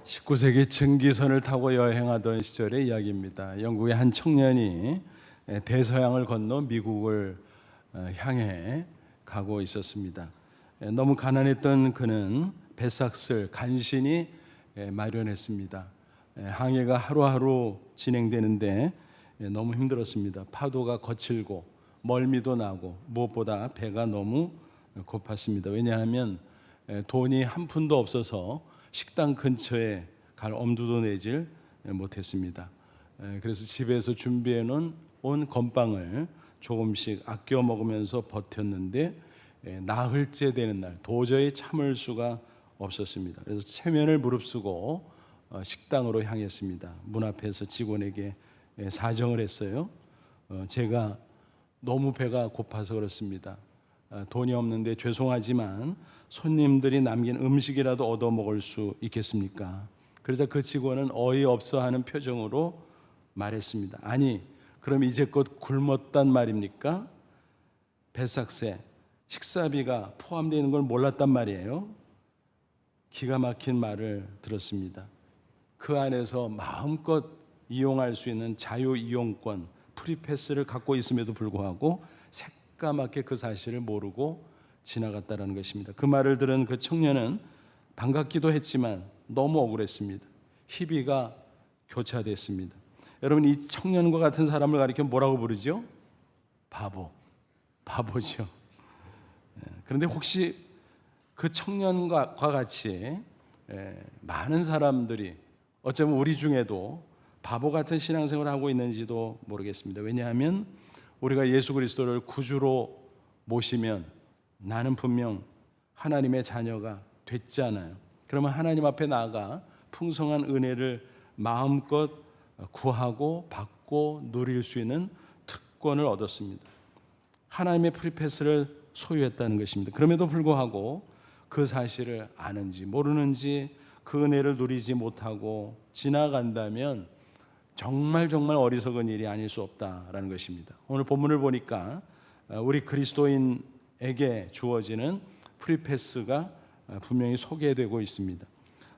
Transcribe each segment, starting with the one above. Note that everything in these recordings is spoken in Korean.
19세기 증기선을 타고 여행하던 시절의 이야기입니다. 영국의 한 청년이 대서양을 건너 미국을 향해 가고 있었습니다. 너무 가난했던 그는 배삭을 간신히 마련했습니다. 항해가 하루하루 진행되는데 너무 힘들었습니다. 파도가 거칠고 멀미도 나고 무엇보다 배가 너무 고팠습니다. 왜냐하면 돈이 한 푼도 없어서 식당 근처에 갈 엄두도 내질 못했습니다. 그래서 집에서 준비해 놓은 온 건빵을 조금씩 아껴 먹으면서 버텼는데 나흘째 되는 날 도저히 참을 수가 없었습니다. 그래서 체면을 무릅쓰고 식당으로 향했습니다. 문 앞에서 직원에게 사정을 했어요. 제가 너무 배가 고파서 그렇습니다. 돈이 없는데 죄송하지만 손님들이 남긴 음식이라도 얻어 먹을 수 있겠습니까? 그러자 그 직원은 어이없어 하는 표정으로 말했습니다. 아니, 그럼 이제껏 굶었단 말입니까? 배삭새, 식사비가 포함되어 있는 걸 몰랐단 말이에요. 기가 막힌 말을 들었습니다. 그 안에서 마음껏 이용할 수 있는 자유이용권, 프리패스를 갖고 있음에도 불구하고 새까맣게 그 사실을 모르고 지나갔다는 것입니다. 그 말을 들은 그 청년은 반갑기도 했지만 너무 억울했습니다. 희비가 교차됐습니다. 여러분, 이 청년과 같은 사람을 가리켜 뭐라고 부르죠? 바보죠. 그런데 혹시 그 청년과 같이 많은 사람들이 어쩌면 우리 중에도 바보 같은 신앙생활을 하고 있는지도 모르겠습니다. 왜냐하면 우리가 예수 그리스도를 구주로 모시면 나는 분명 하나님의 자녀가 됐잖아요. 그러면 하나님 앞에 나아가 풍성한 은혜를 마음껏 구하고 받고 누릴 수 있는 특권을 얻었습니다. 하나님의 프리패스를 소유했다는 것입니다. 그럼에도 불구하고 그 사실을 아는지 모르는지 그 은혜를 누리지 못하고 지나간다면 정말 어리석은 일이 아닐 수 없다라는 것입니다. 오늘 본문을 보니까 우리 그리스도인에게 주어지는 프리패스가 분명히 소개되고 있습니다.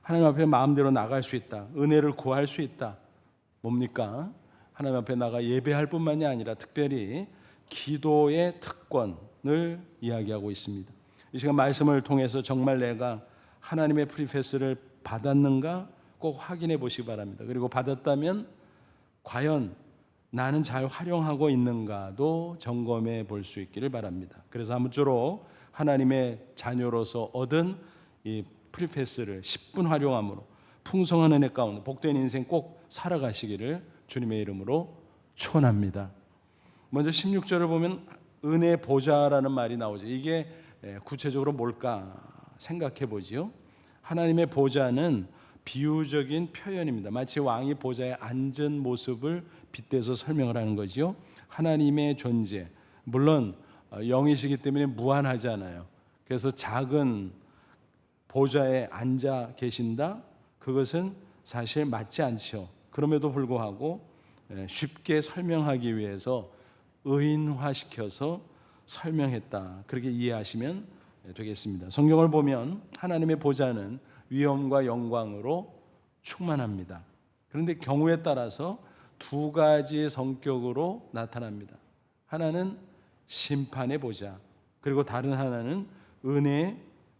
하나님 앞에 마음대로 나갈 수 있다. 은혜를 구할 수 있다. 뭡니까? 하나님 앞에 나가 예배할 뿐만이 아니라 특별히 기도의 특권을 이야기하고 있습니다. 이 시간 말씀을 통해서 정말 내가 하나님의 프리패스를 받았는가 꼭 확인해 보시기 바랍니다. 그리고 받았다면 과연 나는 잘 활용하고 있는가도 점검해 볼 수 있기를 바랍니다. 그래서 아무쪼록 하나님의 자녀로서 얻은 이 프리패스를 10분 활용함으로 풍성한 은혜 가운데 복된 인생 꼭 살아가시기를 주님의 이름으로 축원합니다. 먼저 16절을 보면 은혜 보좌라는 말이 나오죠. 이게 구체적으로 뭘까 생각해 보지요. 하나님의 보좌는 비유적인 표현입니다. 마치 왕이 보좌에 앉은 모습을 빗대서 설명을 하는 거지요. 하나님의 존재, 물론 영이시기 때문에 무한하잖아요. 그래서 작은 보좌에 앉아 계신다? 그것은 사실 맞지 않죠. 그럼에도 불구하고 쉽게 설명하기 위해서 의인화시켜서 설명했다. 그렇게 이해하시면 되겠습니다. 성경을 보면 하나님의 보좌는 위엄과 영광으로 충만합니다. 그런데 경우에 따라서 두 가지의 성격으로 나타납니다. 하나는 심판의 보좌, 그리고 다른 하나는 은혜의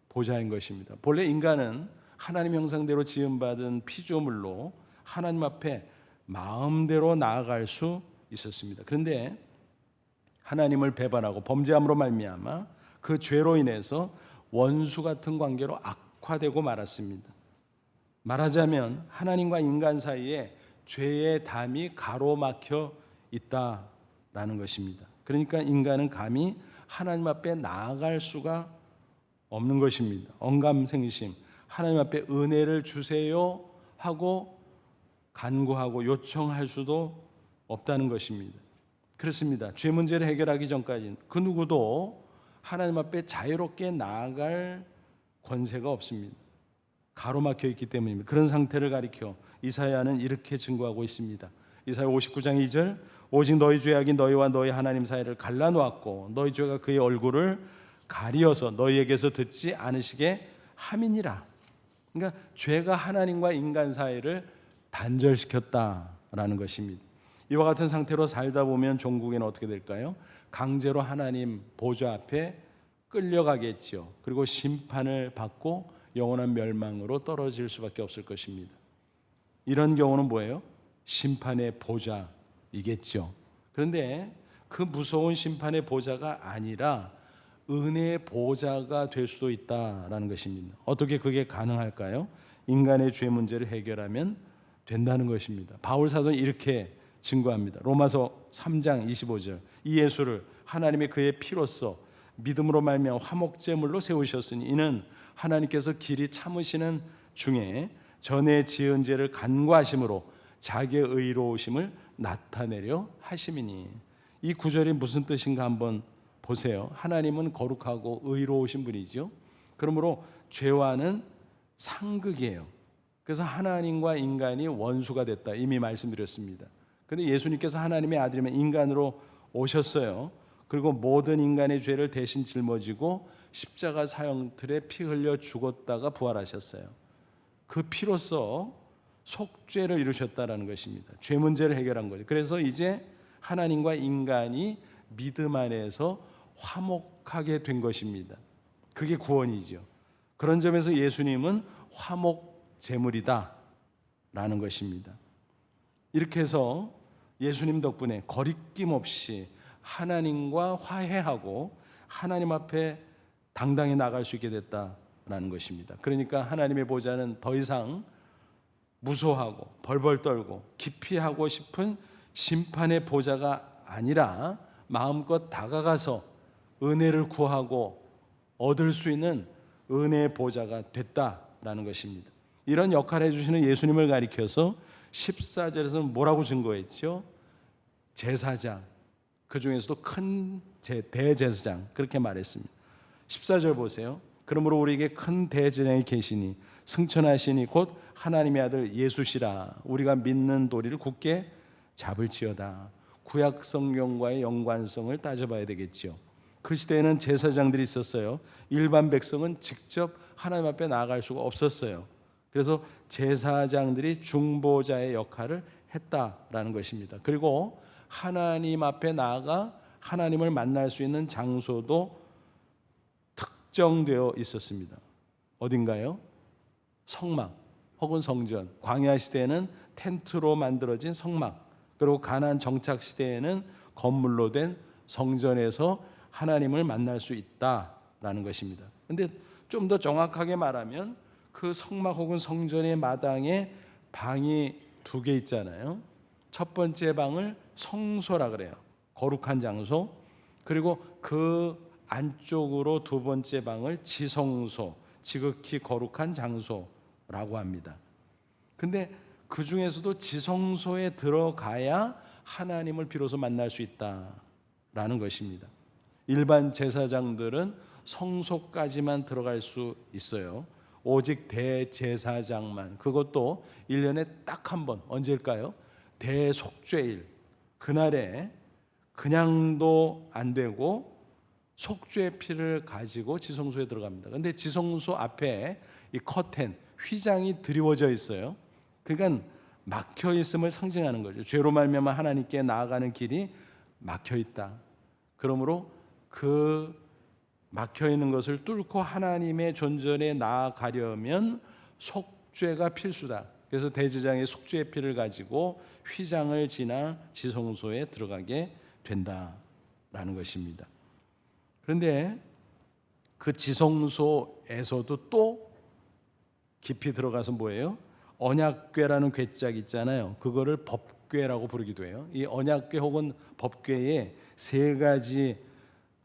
보좌인 것입니다. 본래 인간은 하나님 형상대로 지음받은 피조물로 하나님 앞에 마음대로 나아갈 수 있었습니다. 그런데 하나님을 배반하고 범죄함으로 말미암아 그 죄로 인해서 원수 같은 관계로 악화되고 말았습니다. 말하자면 하나님과 인간 사이에 죄의 담이 가로막혀 있다라는 것입니다. 그러니까 인간은 감히 하나님 앞에 나아갈 수가 없는 것입니다. 언감생심, 하나님 앞에 은혜를 주세요 하고 간구하고 요청할 수도 없다는 것입니다. 그렇습니다. 죄 문제를 해결하기 전까지는 그 누구도 하나님 앞에 자유롭게 나아갈 권세가 없습니다. 가로막혀 있기 때문입니다. 그런 상태를 가리켜 이사야는 이렇게 증거하고 있습니다. 이사야 59장 2절, 오직 너희 죄악이 너희와 너희 하나님 사이를 갈라놓았고 너희 죄가 그의 얼굴을 가리어서 너희에게서 듣지 않으시게 함이니라. 그러니까 죄가 하나님과 인간 사이를 단절시켰다라는 것입니다. 이와 같은 상태로 살다 보면 종국에는 어떻게 될까요? 강제로 하나님 보좌 앞에 끌려가겠죠. 그리고 심판을 받고 영원한 멸망으로 떨어질 수밖에 없을 것입니다. 이런 경우는 뭐예요? 심판의 보좌이겠죠. 그런데 그 무서운 심판의 보좌가 아니라 은혜의 보좌가 될 수도 있다라는 것입니다. 어떻게 그게 가능할까요? 인간의 죄 문제를 해결하면 된다는 것입니다. 바울 사도는 이렇게 증거합니다. 로마서 3장 25절. 이 예수를 하나님의 그의 피로써 믿음으로 말미암아 화목제물로 세우셨으니 이는 하나님께서 길이 참으시는 중에 전에 지은 죄를 간과하심으로 자기의 의로우심을 나타내려 하심이니. 이 구절이 무슨 뜻인가 한번 보세요. 하나님은 거룩하고 의로우신 분이죠. 그러므로 죄와는 상극이에요. 그래서 하나님과 인간이 원수가 됐다 이미 말씀드렸습니다. 그런데 예수님께서 하나님의 아들이면 인간으로 오셨어요. 그리고 모든 인간의 죄를 대신 짊어지고 십자가 사형틀에 피 흘려 죽었다가 부활하셨어요. 그 피로써 속죄를 이루셨다라는 것입니다. 죄 문제를 해결한 거죠. 그래서 이제 하나님과 인간이 믿음 안에서 화목하게 된 것입니다. 그게 구원이죠. 그런 점에서 예수님은 화목 제물이다 라는 것입니다. 이렇게 해서 예수님 덕분에 거리낌 없이 하나님과 화해하고 하나님 앞에 당당히 나갈 수 있게 됐다라는 것입니다. 그러니까 하나님의 보좌는 더 이상 무소하고 벌벌 떨고 기피하고 싶은 심판의 보좌가 아니라 마음껏 다가가서 은혜를 구하고 얻을 수 있는 은혜의 보좌가 됐다라는 것입니다. 이런 역할을 해주시는 예수님을 가리켜서 14절에서는 뭐라고 증거했죠? 제사장, 그 중에서도 큰 대제사장, 그렇게 말했습니다. 14절 보세요. 그러므로 우리에게 큰 대제사장이 계시니 승천하시니 곧 하나님의 아들 예수시라. 우리가 믿는 도리를 굳게 잡을지어다. 구약 성경과의 연관성을 따져봐야 되겠죠. 그 시대에는 제사장들이 있었어요. 일반 백성은 직접 하나님 앞에 나아갈 수가 없었어요. 그래서 제사장들이 중보자의 역할을 했다라는 것입니다. 그리고 하나님 앞에 나아가 하나님을 만날 수 있는 장소도 특정되어 있었습니다. 어딘가요? 성막 혹은 성전. 광야 시대에는 텐트로 만들어진 성막, 그리고 가나안 정착 시대에는 건물로 된 성전에서 하나님을 만날 수 있다라는 것입니다. 그런데 좀 더 정확하게 말하면 그 성막 혹은 성전의 마당에 방이 2개 있잖아요. 첫 번째 방을 성소라 그래요. 거룩한 장소. 그리고 그 안쪽으로 두 번째 방을 지성소, 지극히 거룩한 장소라고 합니다. 근데 그 중에서도 지성소에 들어가야 하나님을 비로소 만날 수 있다라는 것입니다. 일반 제사장들은 성소까지만 들어갈 수 있어요. 오직 대제사장만, 그것도 1년에 딱 한 번, 언제일까요? 대속죄일, 그날에 그냥도 안 되고 속죄 피를 가지고 지성소에 들어갑니다. 그런데 지성소 앞에 이 커튼, 휘장이 드리워져 있어요. 그러니까 막혀 있음을 상징하는 거죠. 죄로 말미암아 하나님께 나아가는 길이 막혀 있다. 그러므로 그 막혀 있는 것을 뚫고 하나님의 존전에 나아가려면 속죄가 필수다. 그래서 대제사장이 속죄의 피를 가지고 휘장을 지나 지성소에 들어가게 된다라는 것입니다. 그런데 그 지성소에서도 또 깊이 들어가서 뭐예요? 언약궤라는 궤짝 있잖아요. 그거를 법궤라고 부르기도 해요. 이 언약궤 혹은 법궤에 3가지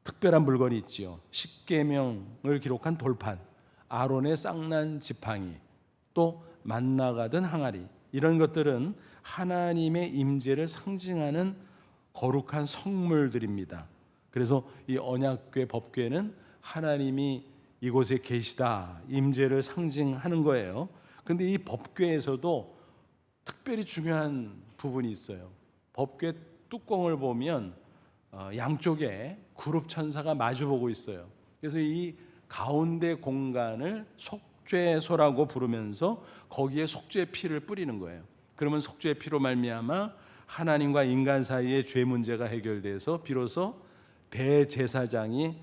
특별한 물건이 있지요. 십계명을 기록한 돌판, 아론의 쌍난 지팡이, 또 만나가 든 항아리. 이런 것들은 하나님의 임재를 상징하는 거룩한 성물들입니다. 그래서 이 언약궤 법궤는 하나님이 이곳에 계시다, 임재를 상징하는 거예요. 그런데 이 법궤에서도 특별히 중요한 부분이 있어요. 법궤 뚜껑을 보면 양쪽에 그룹 천사가 마주보고 있어요. 그래서 이 가운데 공간을 속죄소라고 부르면서 거기에 속죄 피를 뿌리는 거예요. 그러면 속죄 피로 말미암아 하나님과 인간 사이의 죄 문제가 해결돼서 비로소 대제사장이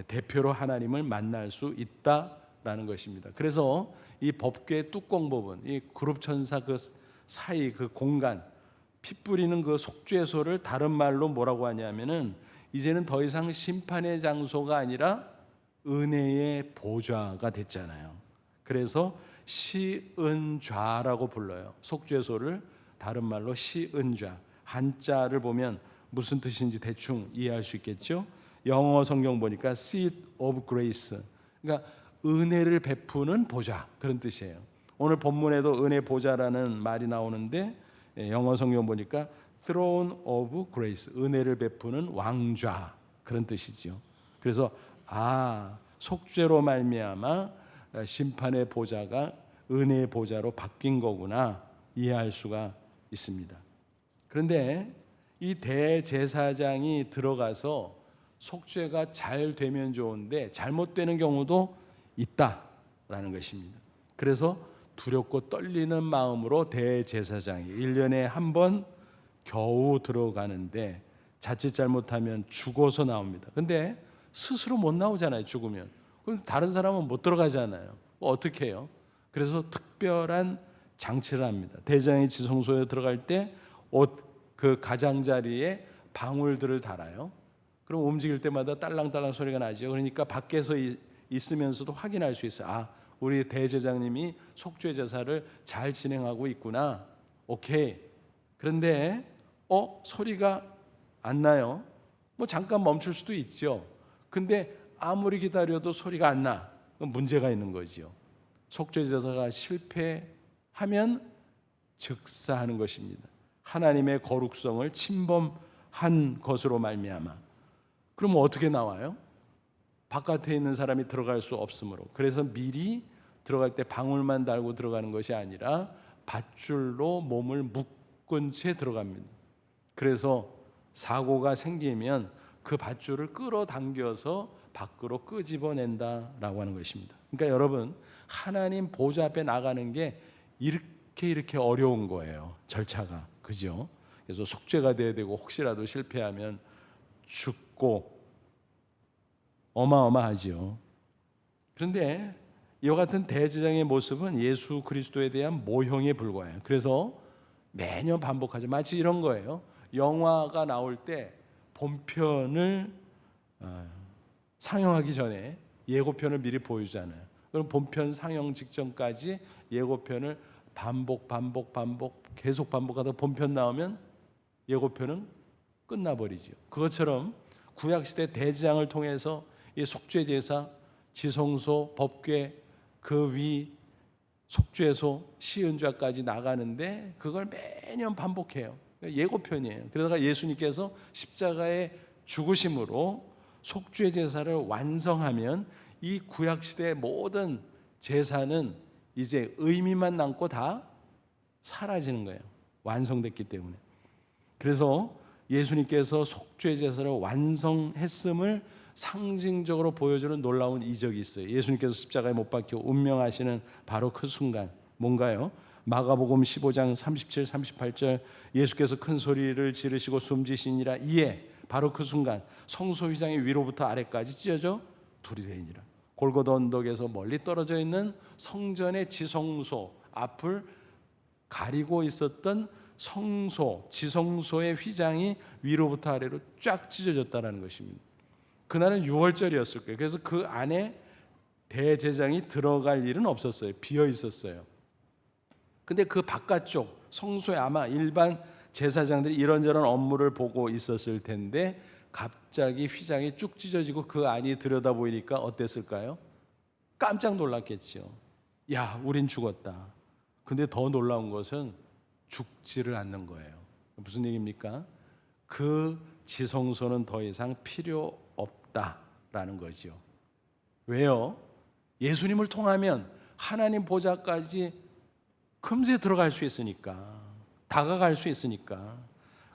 대표로 하나님을 만날 수 있다라는 것입니다. 그래서 이 법궤의 뚜껑 부분, 이 그룹 천사 그 사이 그 공간, 피 뿌리는 그 속죄소를 다른 말로 뭐라고 하냐면은 이제는 더 이상 심판의 장소가 아니라 은혜의 보좌가 됐잖아요. 그래서 시은좌라고 불러요. 속죄소를 다른 말로 시은좌. 한자를 보면 무슨 뜻인지 대충 이해할 수 있겠죠. 영어 성경 보니까 seat of grace, 그러니까 은혜를 베푸는 보좌, 그런 뜻이에요. 오늘 본문에도 은혜 보좌라는 말이 나오는데 영어 성경 보니까 throne of grace, 은혜를 베푸는 왕좌, 그런 뜻이죠. 그래서 속죄로 말미암아 심판의 보좌가 은혜의 보좌로 바뀐 거구나 이해할 수가 있습니다. 그런데 이 대제사장이 들어가서 속죄가 잘 되면 좋은데 잘못되는 경우도 있다라는 것입니다. 그래서 두렵고 떨리는 마음으로 대제사장이 1년에 한 번 겨우 들어가는데 자칫 잘못하면 죽어서 나옵니다. 근데 스스로 못 나오잖아요. 죽으면. 그럼 다른 사람은 못 들어가잖아요. 어떻게 해요? 그래서 특별한 장치를 합니다. 대제사장이 지성소에 들어갈 때 옷 그 가장자리에 방울들을 달아요. 그럼 움직일 때마다 딸랑딸랑 소리가 나죠. 그러니까 밖에서 있으면서도 확인할 수 있어요. 우리 대제사장님이 속죄 제사를 잘 진행하고 있구나. 오케이. 그런데 소리가 안 나요. 뭐 잠깐 멈출 수도 있죠. 근데 아무리 기다려도 소리가 안 나. 그럼 문제가 있는 거죠. 속죄 제사가 실패하면 즉사하는 것입니다. 하나님의 거룩성을 침범한 것으로 말미암아. 그럼 어떻게 나와요? 바깥에 있는 사람이 들어갈 수 없으므로. 그래서 미리 들어갈 때 방울만 달고 들어가는 것이 아니라 밧줄로 몸을 묶은 채 들어갑니다. 그래서 사고가 생기면 그 밧줄을 끌어당겨서 밖으로 끄집어낸다라고 하는 것입니다. 그러니까 여러분, 하나님 보좌 앞에 나가는 게 이렇게 어려운 거예요. 절차가. 그죠? 그래서 속죄가 돼야 되고 혹시라도 실패하면 죽고 어마어마하죠. 그런데 이와 같은 대제사장의 모습은 예수 그리스도에 대한 모형에 불과해요. 그래서 매년 반복하죠. 마치 이런 거예요. 영화가 나올 때 본편을 상영하기 전에 예고편을 미리 보여주잖아요. 그럼 본편 상영 직전까지 예고편을 반복 계속 반복하다 본편 나오면 예고편은 끝나버리죠. 그것처럼 구약시대 대제사장을 통해서 이 속죄제사, 지성소, 법궤, 그 위 속죄소, 시은좌까지 나가는데 그걸 매년 반복해요. 예고편이에요. 그러다가 예수님께서 십자가의 죽으심으로 속죄제사를 완성하면 이 구약시대의 모든 제사는 이제 의미만 남고 다 사라지는 거예요. 완성됐기 때문에. 그래서 예수님께서 속죄제사를 완성했음을 상징적으로 보여주는 놀라운 이적이 있어요. 예수님께서 십자가에 못 박혀 운명하시는 바로 그 순간 뭔가요? 마가복음 15장 37, 38절 예수께서 큰 소리를 지르시고 숨지시니라. 이에 바로 그 순간 성소 휘장이 위로부터 아래까지 찢어져 둘이 되니라. 골고다 언덕에서 멀리 떨어져 있는 성전의 지성소 앞을 가리고 있었던 성소, 지성소의 휘장이 위로부터 아래로 쫙 찢어졌다는 것입니다. 그날은 6월절이었을 거예요. 그래서 그 안에 대제사장이 들어갈 일은 없었어요. 비어 있었어요. 근데 그 바깥쪽 성소에 아마 일반 제사장들이 이런저런 업무를 보고 있었을 텐데 갑자기 휘장이 쭉 찢어지고 그 안이 들여다보이니까 어땠을까요? 깜짝 놀랐겠죠. 야, 우린 죽었다. 근데 더 놀라운 것은 죽지를 않는 거예요. 무슨 얘기입니까? 그 지성소는 더 이상 필요 없다라는 거죠. 왜요? 예수님을 통하면 하나님 보좌까지 금세 들어갈 수 있으니까, 다가갈 수 있으니까.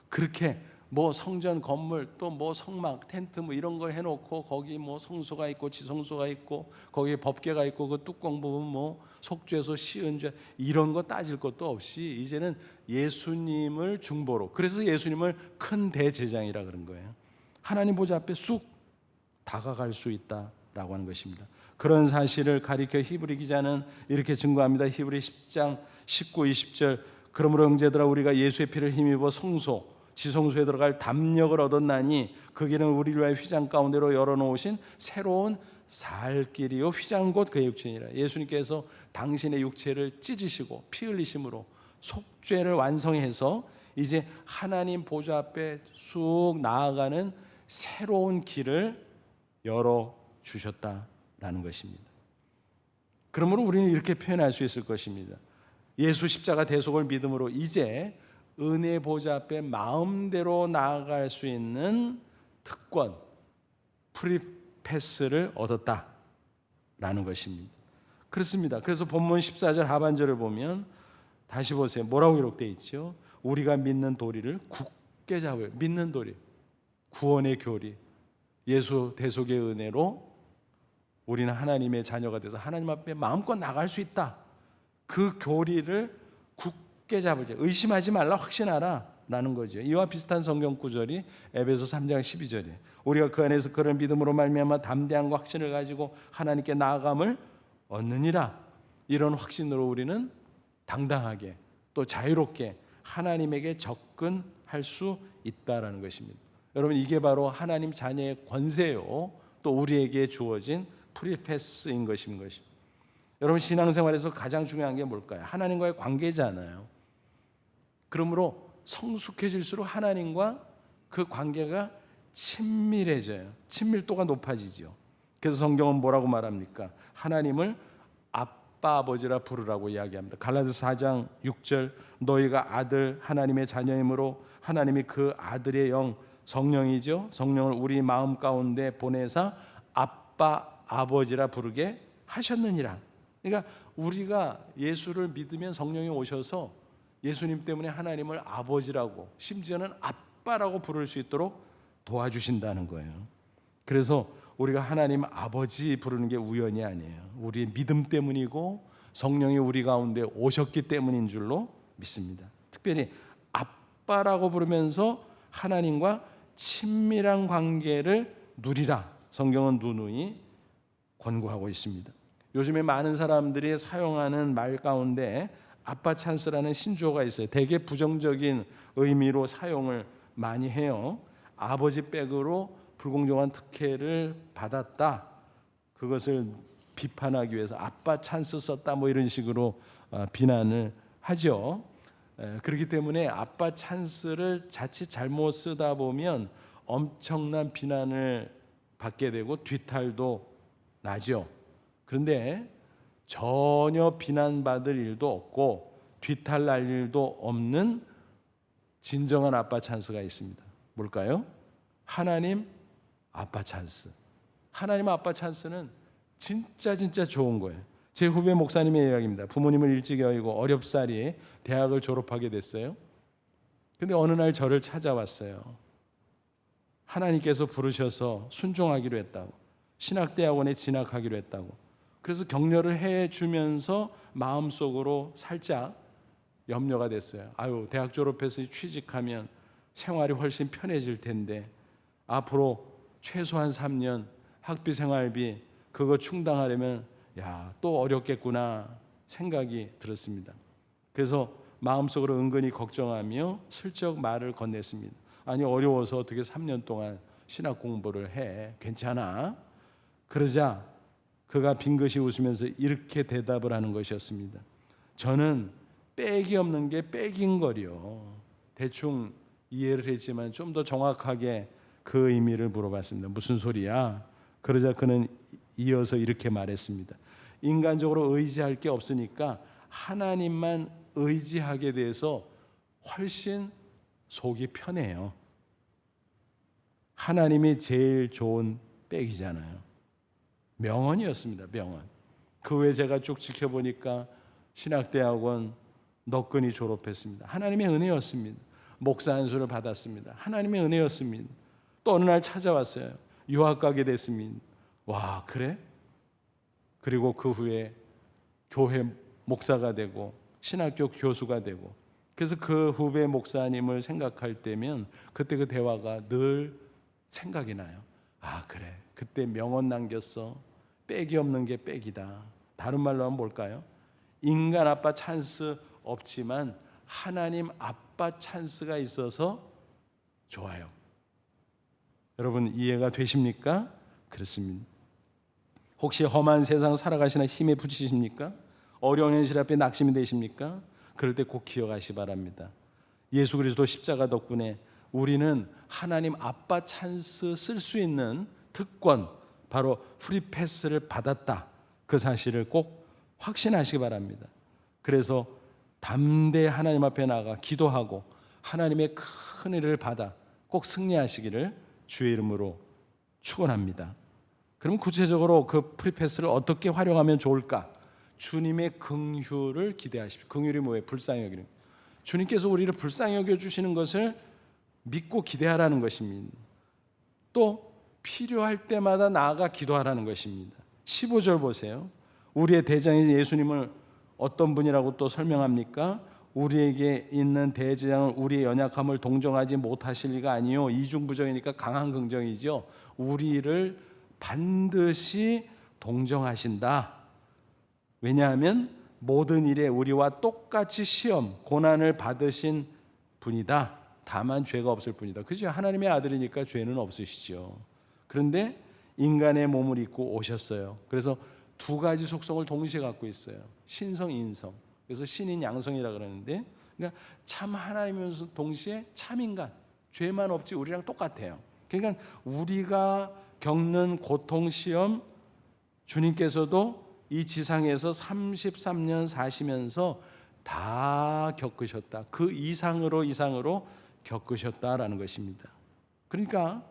그렇게 뭐 성전 건물 또 뭐 성막 텐트 뭐 이런 걸 해놓고 거기 뭐 성소가 있고 지성소가 있고 거기에 법궤가 있고 그 뚜껑 보면 뭐 속죄소 시은죄 이런 거 따질 것도 없이 이제는 예수님을 중보로, 그래서 예수님을 큰 대제사장이라 그런 거예요. 하나님 보좌 앞에 쑥 다가갈 수 있다라고 하는 것입니다. 그런 사실을 가리켜 히브리 기자는 이렇게 증거합니다. 히브리 10장 19, 20절. 그러므로 형제들아 우리가 예수의 피를 힘입어 성소 지성소에 들어갈 담력을 얻었나니 그 길은 우리를 위하여 휘장 가운데로 열어놓으신 새로운 살 길이요 휘장 곧 그의 육체니라. 예수님께서 당신의 육체를 찢으시고 피 흘리심으로 속죄를 완성해서 이제 하나님 보좌 앞에 쑥 나아가는 새로운 길을 열어주셨다라는 것입니다. 그러므로 우리는 이렇게 표현할 수 있을 것입니다. 예수 십자가 대속을 믿음으로 이제 은혜 보좌 앞에 마음대로 나아갈 수 있는 특권, 프리패스를 얻었다라는 것입니다. 그렇습니다. 그래서 본문 14절 하반절을 보면 다시 보세요. 뭐라고 기록되어 있죠? 우리가 믿는 도리를 굳게 잡을, 믿는 도리, 구원의 교리, 예수 대속의 은혜로 우리는 하나님의 자녀가 돼서 하나님 앞에 마음껏 나갈 수 있다. 그 교리를 굳게 잡을 때 의심하지 말라 확신하라 라는 거죠. 이와 비슷한 성경 구절이 에베소 3장 12절에 우리가 그 안에서 그런 믿음으로 말미암아 담대함과 확신을 가지고 하나님께 나아감을 얻느니라. 이런 확신으로 우리는 당당하게 또 자유롭게 하나님에게 접근할 수 있다라는 것입니다. 여러분 이게 바로 하나님 자녀의 권세요 또 우리에게 주어진 프리패스인 것입니다. 여러분 신앙생활에서 가장 중요한 게 뭘까요? 하나님과의 관계잖아요. 그러므로 성숙해질수록 하나님과 그 관계가 친밀해져요. 친밀도가 높아지죠. 그래서 성경은 뭐라고 말합니까? 하나님을 아빠 아버지라 부르라고 이야기합니다. 갈라디아서 4장 6절 너희가 아들 하나님의 자녀이므로 하나님이 그 아들의 영 성령이죠. 성령을 우리 마음 가운데 보내사 아빠 아버지라 부르게 하셨느니라. 그러니까 우리가 예수를 믿으면 성령이 오셔서 예수님 때문에 하나님을 아버지라고 심지어는 아빠라고 부를 수 있도록 도와주신다는 거예요. 그래서 우리가 하나님 아버지 부르는 게 우연이 아니에요. 우리의 믿음 때문이고 성령이 우리 가운데 오셨기 때문인 줄로 믿습니다. 특별히 아빠라고 부르면서 하나님과 친밀한 관계를 누리라. 성경은 누누이 권고하고 있습니다. 요즘에 많은 사람들이 사용하는 말 가운데 아빠 찬스라는 신조어가 있어요. 되게 부정적인 의미로 사용을 많이 해요. 아버지 백으로 불공정한 특혜를 받았다. 그것을 비판하기 위해서 아빠 찬스 썼다 뭐 이런 식으로 비난을 하죠. 그렇기 때문에 아빠 찬스를 자칫 잘못 쓰다 보면 엄청난 비난을 받게 되고 뒤탈도 나죠. 그런데 전혀 비난받을 일도 없고 뒤탈 날 일도 없는 진정한 아빠 찬스가 있습니다. 뭘까요? 하나님 아빠 찬스. 하나님 아빠 찬스는 진짜 좋은 거예요. 제 후배 목사님의 이야기입니다. 부모님을 일찍 여의고 어렵사리 대학을 졸업하게 됐어요. 근데 어느 날 저를 찾아왔어요. 하나님께서 부르셔서 순종하기로 했다고, 신학대학원에 진학하기로 했다고. 그래서 격려를 해주면서 마음속으로 살짝 염려가 됐어요. 아유, 대학 졸업해서 취직하면 생활이 훨씬 편해질 텐데 앞으로 최소한 3년 학비 생활비 그거 충당하려면 또 어렵겠구나 생각이 들었습니다. 그래서 마음속으로 은근히 걱정하며 슬쩍 말을 건넸습니다. 아니 어려워서 어떻게 3년 동안 신학 공부를 해? 괜찮아? 그러자 그가 빙긋이 웃으면서 이렇게 대답을 하는 것이었습니다. 저는 빽이 없는 게 빽인거려. 대충 이해를 했지만 좀 더 정확하게 그 의미를 물어봤습니다. 무슨 소리야? 그러자 그는 이어서 이렇게 말했습니다. 인간적으로 의지할 게 없으니까 하나님만 의지하게 돼서 훨씬 속이 편해요. 하나님이 제일 좋은 빽이잖아요. 명언이었습니다. 명언. 그 외에 제가 쭉 지켜보니까 신학대학원 너끈히 졸업했습니다. 하나님의 은혜였습니다. 목사 안수를 받았습니다. 하나님의 은혜였습니다. 또 어느 날 찾아왔어요. 유학 가게 됐습니다. 와, 그래? 그리고 그 후에 교회 목사가 되고 신학교 교수가 되고, 그래서 그 후배 목사님을 생각할 때면 그때 그 대화가 늘 생각이 나요. 아, 그래, 그때 명언 남겼어. 빽이 없는 게 빽이다. 다른 말로 하면 뭘까요? 인간 아빠 찬스 없지만 하나님 아빠 찬스가 있어서 좋아요. 여러분 이해가 되십니까? 그렇습니다. 혹시 험한 세상 살아가시나 힘에 부치십니까? 어려운 현실 앞에 낙심이 되십니까? 그럴 때 꼭 기억하시 바랍니다. 예수 그리스도 십자가 덕분에 우리는 하나님 아빠 찬스 쓸 수 있는 특권, 바로 프리패스를 받았다. 그 사실을 꼭 확신하시기 바랍니다. 그래서 담대히 하나님 앞에 나가 기도하고 하나님의 큰 은혜를 받아 꼭 승리하시기를 주의 이름으로 축원합니다. 그럼 구체적으로 그 프리패스를 어떻게 활용하면 좋을까? 주님의 긍휼을 기대하십시오. 긍휼이 뭐예요? 불쌍히 여기는. 주님께서 우리를 불쌍히 여겨주시는 것을 믿고 기대하라는 것입니다. 또 필요할 때마다 나아가 기도하라는 것입니다. 15절 보세요. 우리의 대장인 예수님을 어떤 분이라고 또 설명합니까? 우리에게 있는 대제장은 우리의 연약함을 동정하지 못하실 리가 아니요, 이중부정이니까 강한 긍정이죠. 우리를 반드시 동정하신다. 왜냐하면 모든 일에 우리와 똑같이 시험, 고난을 받으신 분이다. 다만 죄가 없을 뿐이다. 그죠? 하나님의 아들이니까 죄는 없으시죠. 그런데 인간의 몸을 입고 오셨어요. 그래서 두 가지 속성을 동시에 갖고 있어요. 신성, 인성. 그래서 신인 양성이라 그러는데, 그러니까 참 하나님이면서 동시에 참 인간. 죄만 없지 우리랑 똑같아요. 그러니까 우리가 겪는 고통, 시험, 주님께서도 이 지상에서 33년 사시면서 다 겪으셨다. 그 이상으로 겪으셨다라는 것입니다. 그러니까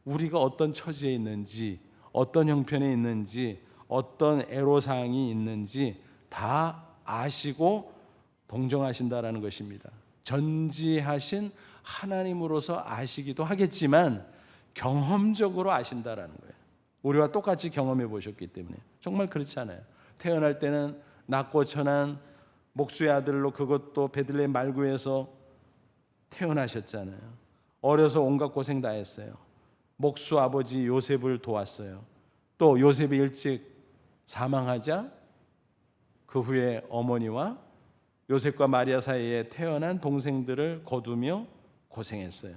우리가 어떤 처지에 있는지, 어떤 형편에 있는지, 어떤 애로사항이 있는지 다 아시고 동정하신다라는 것입니다. 전지하신 하나님으로서 아시기도 하겠지만 경험적으로 아신다라는 거예요. 우리와 똑같이 경험해 보셨기 때문에. 정말 그렇지 않아요? 태어날 때는 낮고 천한 목수의 아들로, 그것도 베들레헴 말구에서 태어나셨잖아요. 어려서 온갖 고생 다 했어요. 목수 아버지 요셉을 도왔어요. 또 요셉이 일찍 사망하자 그 후에 어머니와 요셉과 마리아 사이에 태어난 동생들을 거두며 고생했어요.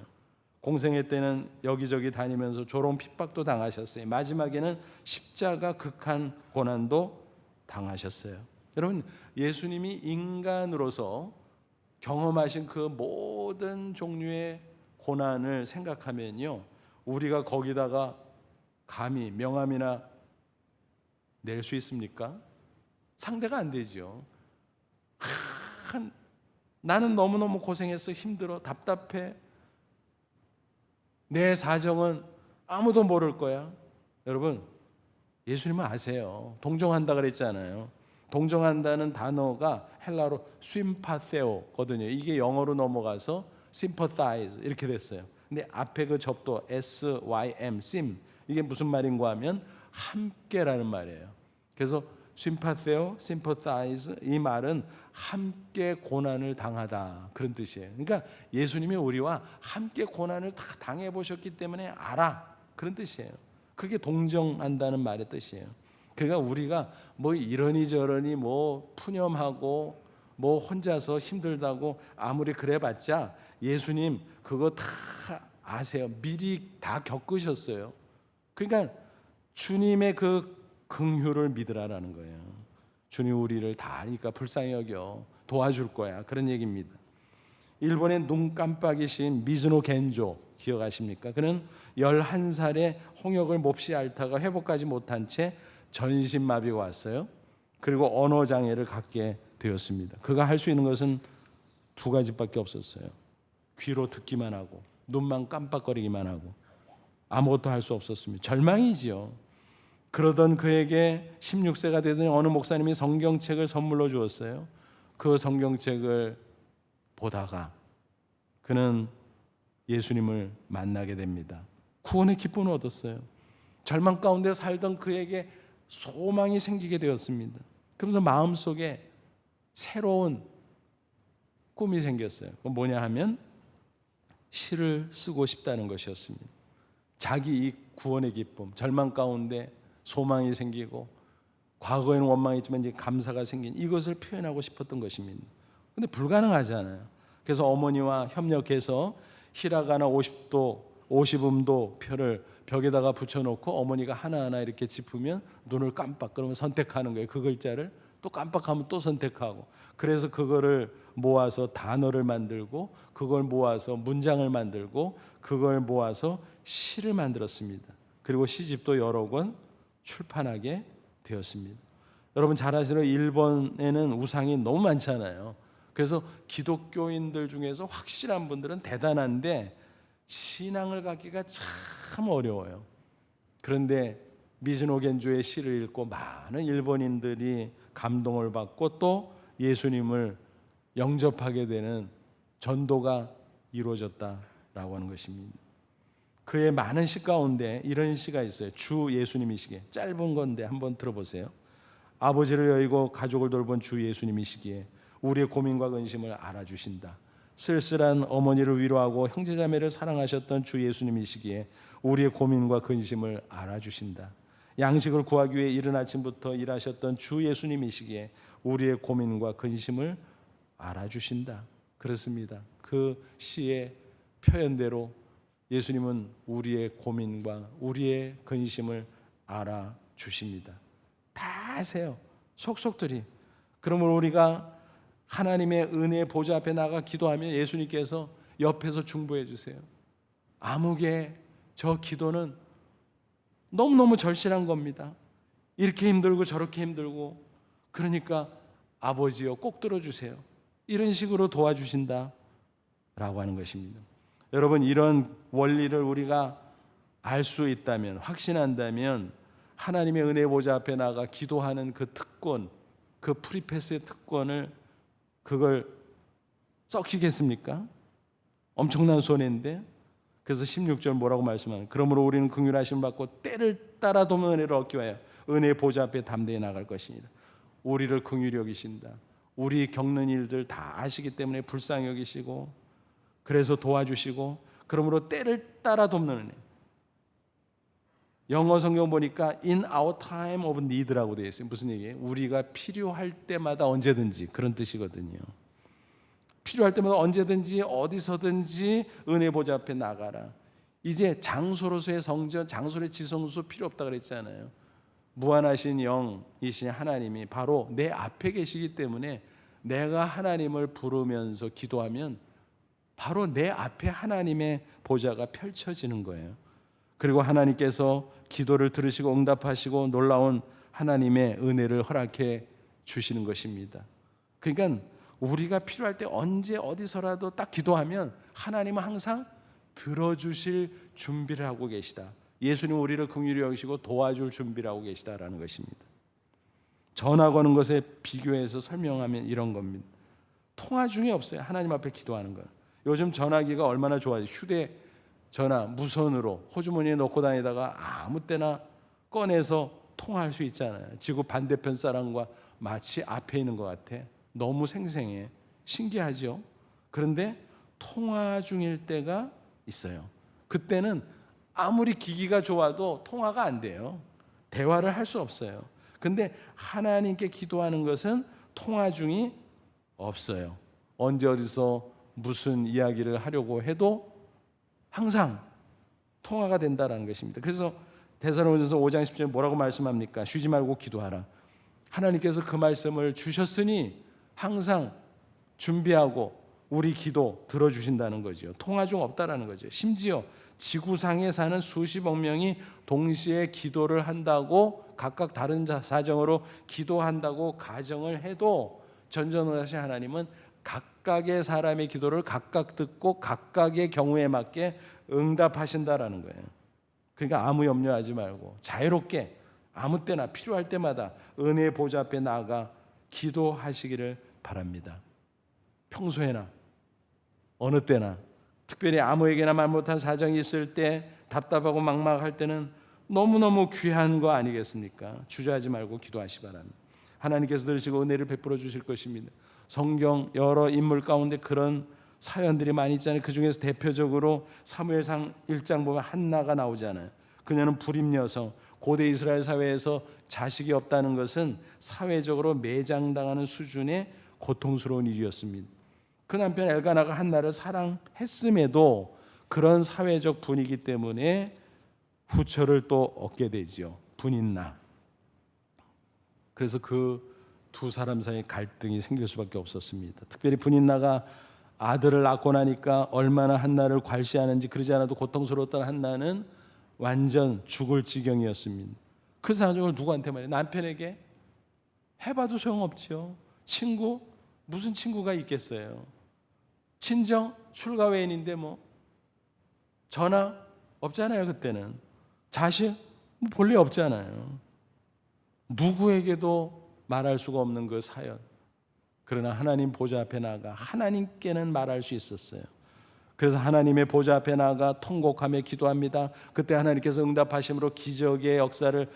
공생애 때는 여기저기 다니면서 조롱 핍박도 당하셨어요. 마지막에는 십자가 극한 고난도 당하셨어요. 여러분, 예수님이 인간으로서 경험하신 그 모든 종류의 고난을 생각하면요, 우리가 거기다가 감히 명함이나 낼 수 있습니까? 상대가 안 되죠. 나는 너무너무 고생했어, 힘들어, 답답해, 내 사정은 아무도 모를 거야. 여러분, 예수님은 아세요. 동정한다 그랬잖아요. 동정한다는 단어가 헬라로 심파테오거든요. 이게 영어로 넘어가서 sympathize 이렇게 됐어요. 근데 앞에 그 접도 sym, sim, 이게 무슨 말인가 하면 함께라는 말이에요. 그래서 심파테오, sympathize, 이 말은 함께 고난을 당하다, 그런 뜻이에요. 그러니까 예수님이 우리와 함께 고난을 다 당해보셨기 때문에 알아, 그런 뜻이에요. 그게 동정한다는 말의 뜻이에요. 그러니까 우리가 뭐 이러니 저러니 뭐 푸념하고 뭐 혼자서 힘들다고 아무리 그래봤자 예수님 그거 다 아세요. 미리 다 겪으셨어요. 그러니까 주님의 그 긍휼을 믿으라라는 거예요. 주님 우리를 다 아니까 불쌍히 여겨 도와줄 거야, 그런 얘기입니다. 일본의 눈 깜빡이신 미즈노 겐조 기억하십니까? 그는 11살에 홍역을 몹시 앓다가 회복하지 못한 채 전신마비가 왔어요. 그리고 언어장애를 갖게 되었습니다. 그가 할 수 있는 것은 두 가지밖에 없었어요. 귀로 듣기만 하고 눈만 깜빡거리기만 하고 아무것도 할 수 없었습니다. 절망이지요. 그러던 그에게 16세가 되더니 어느 목사님이 성경책을 선물로 주었어요. 그 성경책을 보다가 그는 예수님을 만나게 됩니다. 구원의 기쁨을 얻었어요. 절망 가운데 살던 그에게 소망이 생기게 되었습니다. 그러면서 마음속에 새로운 꿈이 생겼어요. 그건 뭐냐 하면 시를 쓰고 싶다는 것이었습니다. 자기 이 구원의 기쁨, 절망 가운데 소망이 생기고 과거에는 원망했지만 이제 감사가 생긴 이것을 표현하고 싶었던 것입니다. 근데 불가능하잖아요. 그래서 어머니와 협력해서 히라가나 50음도 표를 벽에다가 붙여놓고 어머니가 하나하나 이렇게 짚으면 눈을 깜빡, 그러면 선택하는 거예요. 그 글자를 또 깜빡하면 또 선택하고, 그래서 그거를 모아서 단어를 만들고, 그걸 모아서 문장을 만들고, 그걸 모아서 시를 만들었습니다. 그리고 시집도 여러 권 출판하게 되었습니다. 여러분 잘 아시는 일본에는 우상이 너무 많잖아요. 그래서 기독교인들 중에서 확실한 분들은 대단한데 신앙을 갖기가 참 어려워요. 그런데 미즈노 겐조의 시를 읽고 많은 일본인들이 감동을 받고 또 예수님을 영접하게 되는 전도가 이루어졌다라고 하는 것입니다. 그의 많은 시 가운데 이런 시가 있어요. 주 예수님이시기에, 짧은 건데 한번 들어보세요. 아버지를 여의고 가족을 돌본 주 예수님이시기에 우리의 고민과 근심을 알아주신다. 쓸쓸한 어머니를 위로하고 형제자매를 사랑하셨던 주 예수님이시기에 우리의 고민과 근심을 알아주신다. 양식을 구하기 위해 이른 아침부터 일하셨던 주 예수님이시기에 우리의 고민과 근심을 알아주신다. 그렇습니다. 그 시의 표현대로 예수님은 우리의 고민과 우리의 근심을 알아주십니다. 다 아세요. 속속들이. 그러므로 우리가 하나님의 은혜의 보좌 앞에 나가 기도하면 예수님께서 옆에서 중보해 주세요. 아무개 저 기도는 너무너무 절실한 겁니다. 이렇게 힘들고 저렇게 힘들고, 그러니까 아버지여 꼭 들어주세요. 이런 식으로 도와주신다 라고 하는 것입니다. 여러분, 이런 원리를 우리가 알 수 있다면, 확신한다면 하나님의 은혜 보좌 앞에 나가 기도하는 그 특권, 그 프리패스의 특권을 그걸 썩히겠습니까? 엄청난 손해인데. 그래서 16절 뭐라고 말씀하는, 그러므로 우리는 긍휼하심을 받고 때를 따라 돕는 은혜를 얻기 위하여 은혜의 보좌 앞에 담대히 나갈 것이니라. 우리를 긍휼히 여기신다. 우리 겪는 일들 다 아시기 때문에 불쌍히 여기시고, 그래서 도와주시고, 그러므로 때를 따라 돕는 은혜. 영어 성경 보니까 in our time of need라고 되어 있어요. 무슨 얘기예요? 우리가 필요할 때마다 언제든지, 그런 뜻이거든요. 필요할 때마다 언제든지 어디서든지 은혜 보좌 앞에 나가라. 이제 장소로서의 성전, 장소의 지성소 필요 없다 그랬잖아요. 무한하신 영이신 하나님이 바로 내 앞에 계시기 때문에 내가 하나님을 부르면서 기도하면 바로 내 앞에 하나님의 보좌가 펼쳐지는 거예요. 그리고 하나님께서 기도를 들으시고 응답하시고 놀라운 하나님의 은혜를 허락해 주시는 것입니다. 그러니까 우리가 필요할 때 언제 어디서라도 딱 기도하면 하나님은 항상 들어주실 준비를 하고 계시다. 예수님은 우리를 긍휼히 여기시고 도와줄 준비를 하고 계시다라는 것입니다. 전화 거는 것에 비교해서 설명하면 이런 겁니다. 통화 중에 없어요. 하나님 앞에 기도하는 건. 요즘 전화기가 얼마나 좋아요. 휴대전화 무선으로 호주머니에 넣고 다니다가 아무 때나 꺼내서 통화할 수 있잖아요. 지구 반대편 사람과 마치 앞에 있는 것 같아. 너무 생생해. 신기하죠? 그런데 통화 중일 때가 있어요. 그때는 아무리 기기가 좋아도 통화가 안 돼요. 대화를 할 수 없어요. 근데 하나님께 기도하는 것은 통화 중이 없어요. 언제 어디서 무슨 이야기를 하려고 해도 항상 통화가 된다는 것입니다. 그래서 데살로니가서 5장 10절에 뭐라고 말씀합니까? 쉬지 말고 기도하라. 하나님께서 그 말씀을 주셨으니 항상 준비하고 우리 기도 들어주신다는 거죠. 통화 중 없다라는 거죠. 심지어 지구상에 사는 수십억 명이 동시에 기도를 한다고, 각각 다른 사정으로 기도한다고 가정을 해도 전전하신 하나님은 각각의 사람의 기도를 각각 듣고 각각의 경우에 맞게 응답하신다라는 거예요. 그러니까 아무 염려하지 말고 자유롭게 아무 때나 필요할 때마다 은혜의 보좌 앞에 나아가 기도하시기를 바랍니다. 평소에나 어느 때나 특별히 아무에게나 말 못한 사정이 있을 때, 답답하고 막막할 때는 너무너무 귀한 거 아니겠습니까? 주저하지 말고 기도하시 바랍니다. 하나님께서 들으시고 은혜를 베풀어 주실 것입니다. 성경 여러 인물 가운데 그런 사연들이 많이 있잖아요. 그 중에서 대표적으로 사무엘상 1장 보면 한나가 나오잖아요. 그녀는 불임 여성, 고대 이스라엘 사회에서 자식이 없다는 것은 사회적으로 매장당하는 수준의 고통스러운 일이었습니다. 그 남편 엘가나가 한나를 사랑했음에도 그런 사회적 분위기 때문에 후처를 또 얻게 되지요. 분인나. 그래서 그 두 사람 사이에 갈등이 생길 수밖에 없었습니다. 특별히 분인나가 아들을 낳고 나니까 얼마나 한나를 괄시하는지, 그러지 않아도 고통스러웠던 한나는 완전 죽을 지경이었습니다. 그 사정을 누구한테 말해요? 남편에게 해봐도 소용없지요. 친구? 무슨 친구가 있겠어요? 친정? 출가 외인인데 뭐 전화? 없잖아요. 그때는 자식? 볼 일 없잖아요. 누구에게도 말할 수가 없는 그 사연. 그러나 하나님 보좌 앞에 나가 하나님께는 말할 수 있었어요. 그래서 하나님의 보좌 앞에 나가 통곡하며 기도합니다. 그때 하나님께서 응답하심으로 기적의 역사를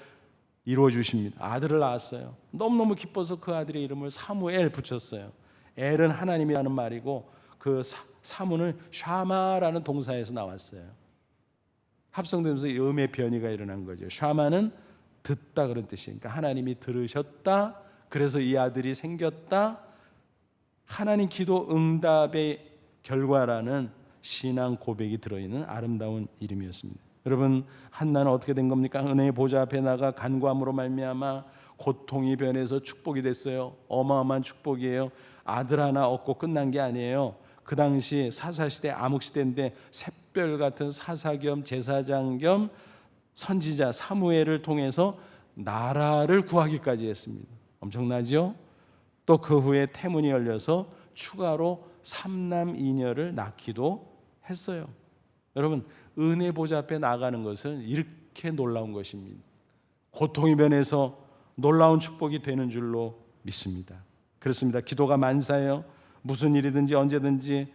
이루어 주십니다. 아들을 낳았어요. 너무너무 기뻐서 그 아들의 이름을 사무엘 붙였어요. 엘은 하나님이라는 말이고 그 사무는 샤마라는 동사에서 나왔어요. 합성되면서 음의 변이가 일어난 거죠. 샤마는 듣다 그런 뜻이니까 하나님이 들으셨다. 그래서 이 아들이 생겼다. 하나님 기도 응답의 결과라는 신앙 고백이 들어있는 아름다운 이름이었습니다. 여러분, 한나는 어떻게 된 겁니까? 은혜의 보좌 앞에 나가 간구함으로 말미암아 고통이 변해서 축복이 됐어요. 어마어마한 축복이에요. 아들 하나 얻고 끝난 게 아니에요. 그 당시 사사시대 암흑시대인데 샛별 같은 사사 겸 제사장 겸 선지자 사무엘을 통해서 나라를 구하기까지 했습니다. 엄청나죠? 또 그 후에 태문이 열려서 추가로 3남 2녀를 낳기도 했어요. 여러분, 은혜 보좌 앞에 나가는 것은 이렇게 놀라운 것입니다. 고통이 변해서 놀라운 축복이 되는 줄로 믿습니다. 그렇습니다. 기도가 만사예요. 무슨 일이든지 언제든지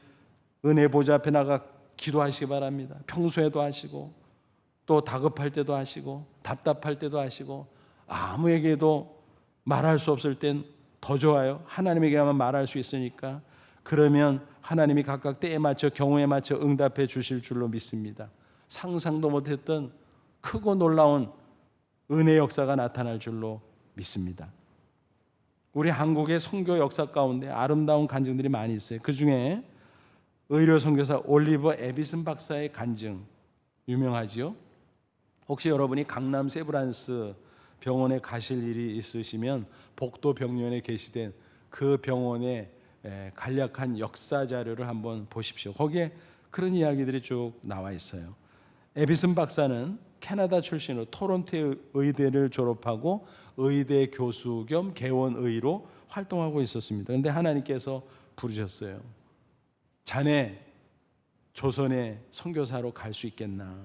은혜 보좌 앞에 나가 기도하시기 바랍니다. 평소에도 하시고 또 다급할 때도 하시고 답답할 때도 하시고 아무에게도 말할 수 없을 땐 더 좋아요. 하나님에게만 말할 수 있으니까. 그러면 하나님이 각각 때에 맞춰 경우에 맞춰 응답해 주실 줄로 믿습니다. 상상도 못했던 크고 놀라운 은혜 역사가 나타날 줄로 믿습니다. 우리 한국의 선교 역사 가운데 아름다운 간증들이 많이 있어요. 그 중에 의료 선교사 올리버 에비슨 박사의 간증 유명하지요. 혹시 여러분이 강남 세브란스 병원에 가실 일이 있으시면 복도 벽면에 게시된 그 병원의 간략한 역사 자료를 한번 보십시오. 거기에 그런 이야기들이 쭉 나와 있어요. 에비슨 박사는 캐나다 출신으로 토론토 의대를 졸업하고 의대 교수 겸 개원의로 활동하고 있었습니다. 그런데 하나님께서 부르셨어요. 자네 조선의 선교사로 갈 수 있겠나?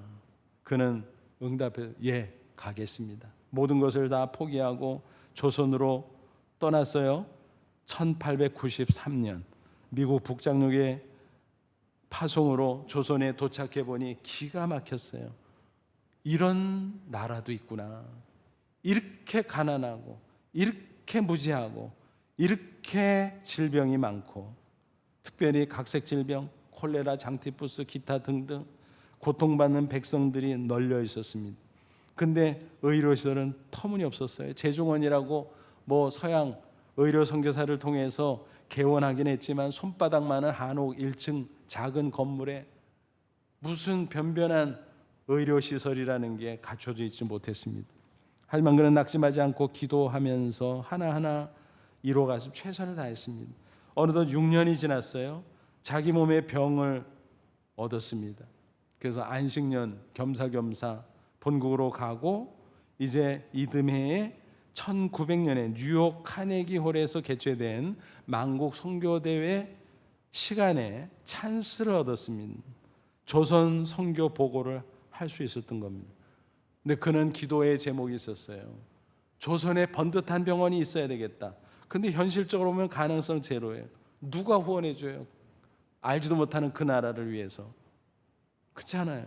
그는 응답해 예, 가겠습니다. 모든 것을 다 포기하고 조선으로 떠났어요. 1893년 미국 북장로의 파송으로 조선에 도착해 보니 기가 막혔어요. 이런 나라도 있구나. 이렇게 가난하고 이렇게 무지하고 이렇게 질병이 많고, 특별히 각색 질병, 콜레라, 장티푸스, 기타 등등 고통받는 백성들이 널려 있었습니다. 근데 의료시설은 터무니없었어요. 재중원이라고 뭐 서양 의료 선교사를 통해서 개원하긴 했지만 손바닥만한 한옥 1층 작은 건물에 무슨 변변한 의료시설이라는 게 갖춰져 있지 못했습니다. 하지만 그는 낙심하지 않고 기도하면서 하나하나 이뤄가서 최선을 다했습니다. 어느덧 6년이 지났어요. 자기 몸에 병을 얻었습니다. 그래서 안식년 겸사겸사 본국으로 가고, 이제 이듬해에 1900년에 뉴욕 카네기 홀에서 개최된 만국 선교대회 시간에 찬스를 얻었습니다. 조선 선교 보고를 할 수 있었던 겁니다. 근데 그는 기도의 제목이 있었어요. 조선에 번듯한 병원이 있어야 되겠다. 근데 현실적으로 보면 가능성 제로예요. 누가 후원해 줘요? 알지도 못하는 그 나라를 위해서. 그렇지 않아요.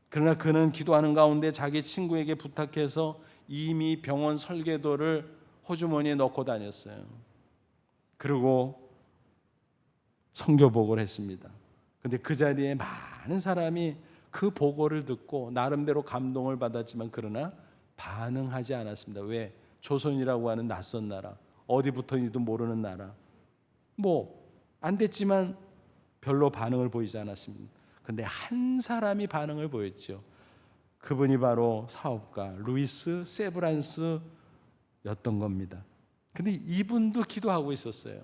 그러나 그는 기도하는 가운데 자기 친구에게 부탁해서 이미 병원 설계도를 호주머니에 넣고 다녔어요. 그리고 선교복을 했습니다. 근데 그 자리에 많은 사람이 그 보고를 듣고 나름대로 감동을 받았지만 그러나 반응하지 않았습니다. 왜? 조선이라고 하는 낯선 나라, 어디 붙어있는지도 모르는 나라, 안 됐지만 별로 반응을 보이지 않았습니다. 근데 한 사람이 반응을 보였죠. 그분이 바로 사업가 루이스 세브란스였던 겁니다. 근데 이분도 기도하고 있었어요.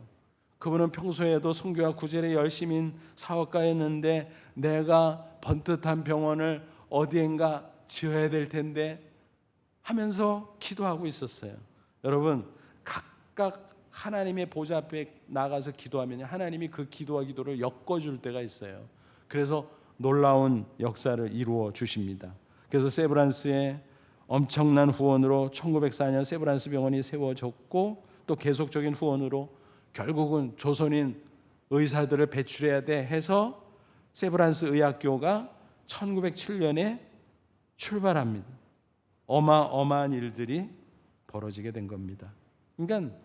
그분은 평소에도 선교와 구제에 열심인 사업가였는데 내가 번듯한 병원을 어디엔가 지어야 될 텐데 하면서 기도하고 있었어요. 여러분, 각각 하나님의 보좌 앞에 나가서 기도하면 하나님이 그 기도와 기도를 엮어줄 때가 있어요. 그래서 놀라운 역사를 이루어 주십니다. 그래서 세브란스의 엄청난 후원으로 1904년 세브란스 병원이 세워졌고 또 계속적인 후원으로 결국은 조선인 의사들을 배출해야 돼 해서 세브란스 의학교가 1907년에 출발합니다. 어마어마한 일들이 벌어지게 된 겁니다. 그러니까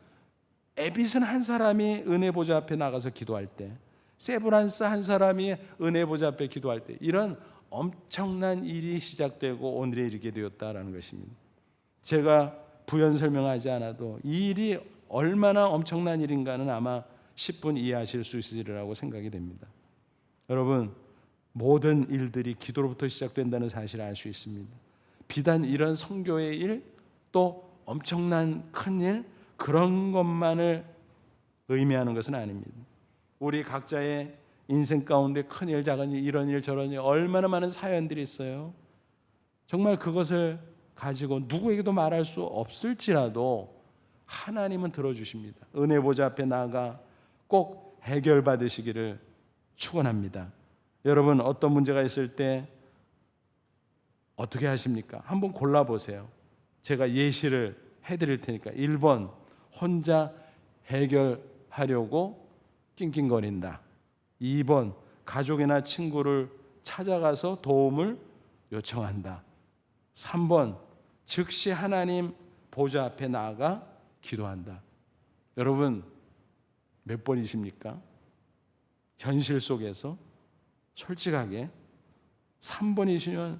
에빗은 한 사람이 은혜 보좌 앞에 나가서 기도할 때, 세브란스 한 사람이 은혜 보좌 앞에 기도할 때 이런 엄청난 일이 시작되고 오늘에 이르게 되었다라는 것입니다. 제가 부연 설명하지 않아도 이 일이 얼마나 엄청난 일인가는 아마 10분 이해하실 수 있으리라고 생각이 됩니다. 여러분, 모든 일들이 기도로부터 시작된다는 사실을 알 수 있습니다. 비단 이런 선교의 일, 또 엄청난 큰 일, 그런 것만을 의미하는 것은 아닙니다. 우리 각자의 인생 가운데 큰 일, 작은 일, 이런 일, 저런 일, 얼마나 많은 사연들이 있어요. 정말 그것을 가지고 누구에게도 말할 수 없을지라도 하나님은 들어주십니다. 은혜 보좌 앞에 나아가 꼭 해결받으시기를 축원합니다. 여러분, 어떤 문제가 있을 때 어떻게 하십니까? 한번 골라보세요. 제가 예시를 해드릴 테니까. 1번, 혼자 해결하려고 낑낑거린다. 2번, 가족이나 친구를 찾아가서 도움을 요청한다. 3번, 즉시 하나님 보좌 앞에 나아가 기도한다. 여러분, 몇 번이십니까? 현실 속에서 솔직하게 3번이시면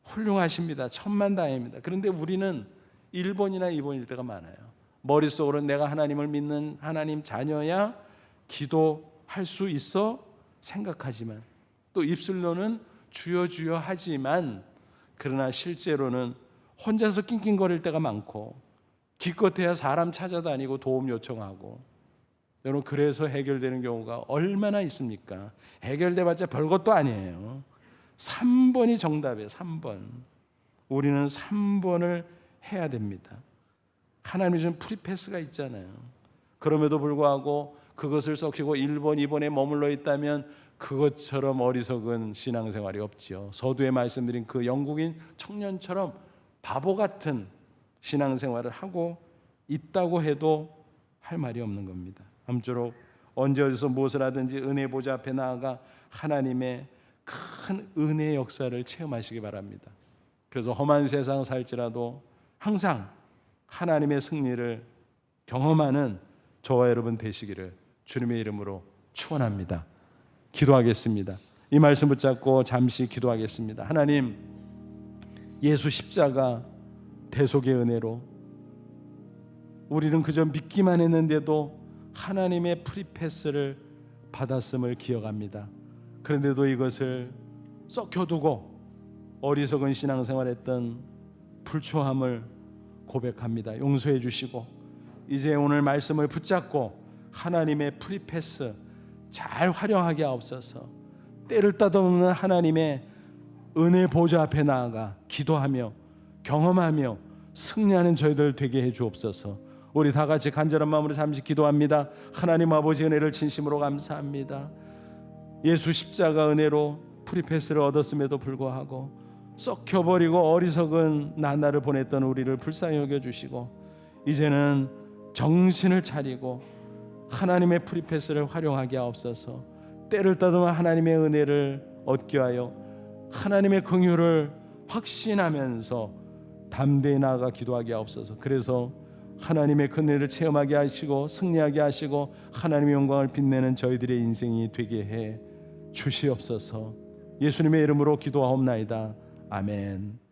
훌륭하십니다. 천만다행입니다. 그런데 우리는 1번이나 2번일 때가 많아요. 머릿속으로는 내가 하나님을 믿는 하나님 자녀야 기도할 수 있어 생각하지만 또 입술로는 주여 주여 하지만 그러나 실제로는 혼자서 낑낑거릴 때가 많고 기껏해야 사람 찾아다니고 도움 요청하고, 여러분, 그래서 해결되는 경우가 얼마나 있습니까? 해결돼봤자 별것도 아니에요. 3번이 정답이에요. 3번. 우리는 3번을 해야 됩니다. 하나님이 준 프리패스가 있잖아요. 그럼에도 불구하고 그것을 썩히고 1번, 2번에 머물러 있다면 그것처럼 어리석은 신앙생활이 없지요. 서두에 말씀드린 그 영국인 청년처럼 바보 같은 신앙생활을 하고 있다고 해도 할 말이 없는 겁니다. 아무쪼록 언제 어디서 무엇을 하든지 은혜 보좌 앞에 나아가 하나님의 큰 은혜의 역사를 체험하시기 바랍니다. 그래서 험한 세상 살지라도 항상 하나님의 승리를 경험하는 저와 여러분 되시기를 주님의 이름으로 축원합니다. 기도하겠습니다. 이 말씀 붙잡고 잠시 기도하겠습니다. 하나님, 예수 십자가 대속의 은혜로 우리는 그저 믿기만 했는데도 하나님의 프리패스를 받았음을 기억합니다. 그런데도 이것을 썩혀두고 어리석은 신앙생활했던 불초함을 고백합니다. 용서해 주시고 이제 오늘 말씀을 붙잡고 하나님의 프리패스 잘 활용하게 하옵소서. 때를 따듬는 하나님의 은혜 보좌 앞에 나아가 기도하며 경험하며 승리하는 저희들 되게 해 주옵소서. 우리 다 같이 간절한 마음으로 잠시 기도합니다. 하나님 아버지, 은혜를 진심으로 감사합니다. 예수 십자가 은혜로 프리패스를 얻었음에도 불구하고 썩혀버리고 어리석은 나날을 보냈던 우리를 불쌍히 여겨주시고 이제는 정신을 차리고 하나님의 프리패스를 활용하게 하옵소서. 때를 따듬어 하나님의 은혜를 얻게 하여 하나님의 긍휼을 확신하면서 담대히 나아가 기도하게 하옵소서. 그래서 하나님의 은혜를 체험하게 하시고 승리하게 하시고 하나님의 영광을 빛내는 저희들의 인생이 되게 해 주시옵소서. 예수님의 이름으로 기도하옵나이다. 아멘.